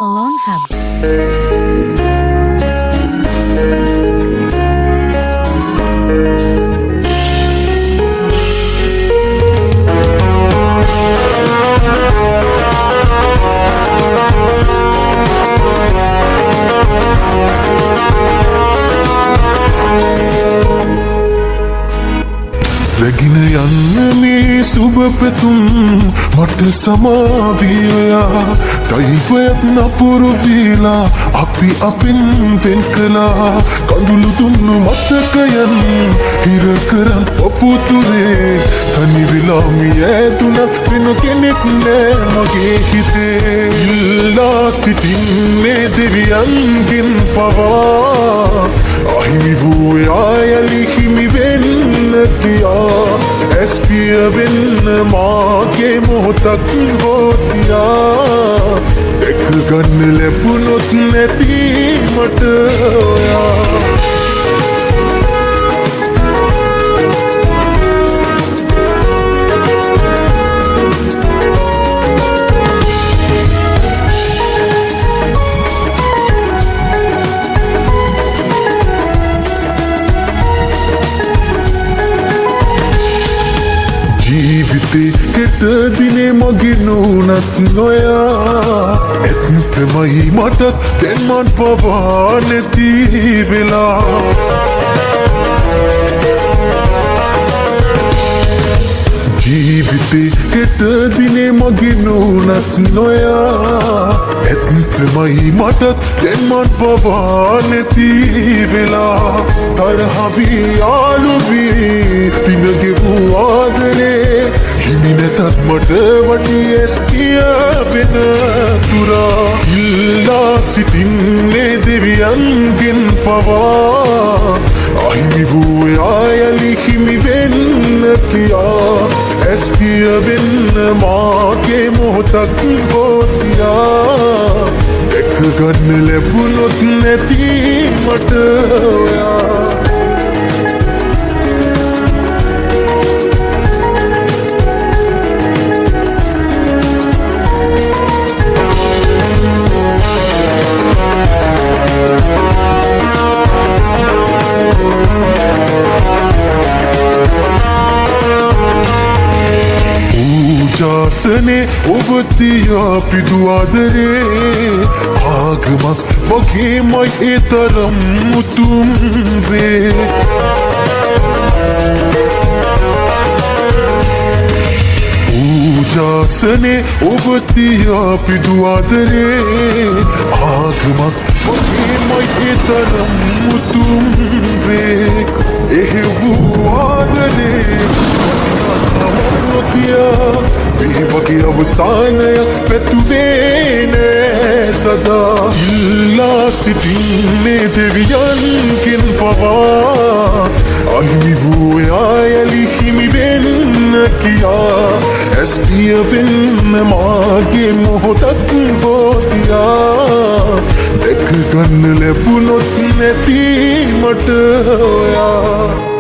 Alon Hub. රැගෙන යන්න මේ සුබ පැතුම් මට සමාවියයා දෛවයක් නපුරු වීලා අපි අපෙන් වෙන් කළා කඳුළු දුන්නු මතකයන් හිර කරන් ඔපුතුරේ තනි වෙලා මිය ඇතුණත් වෙන කෙනෙක් නෑ මගේ හිතේ ඉල්ලා සිටින්නේ දෙවියන්ගෙන් පවා අහිමි වූ යායලි හිමි වෙන්න කියා ඇස්පිය වෙන්න මාගේ මොහොතක් හෝතියා දෙක ගන්න ලැබුණොත් නැති මට ඔයා ජීවිතේ හෙට දිනේ මගේ නූනත් නොයා ඇත්තමයි මටත් දැන් මන් පවා නැති වෙලා ජීවිතේ හෙට දිනේ මගේ නූනත් නොයා ඇත්තමයි මටත් දැන් මන් පවා නැති වෙලා තරහවී යාළුවී පිනගෙවූ ආදරේ හිමි නැතත් මට වටි ඇස්පිය වෙන තුරා ඉල්ලා සිටින්නේ දෙවියන්ගෙන් පවා අහිමි වූ යායලි හිමි වෙන්න කියා ඇස්පිය වෙන්න මාගේ මොහොතක් හෝතියා දෙක ගන්න ලැබුණොත් නැති මට ඔයා ජාසනේ ඔබතියා පිදුආදරේ ආගමක් වගේමයි ඒ තරම් මුතුම් වේ ජාසනේ ඔබතියා පිදුආදරේ ආගමක් වගේමයි ඒ තරම් මුතුම් වේ එහෙව් ආදරේ මේ වගේ අවසානයක් පැතුවේ නෑ සදා ඉල්ලා සිටින්නේ දෙවියන්ගෙන් පවා අහිමි වූ යායලි හිමි වෙන්න කියා ඇස්පිය වෙන්න මාගේ මොහොතක් හෝතියා දෙක ගන්න ලැබුණොත් නැති මට ඔයා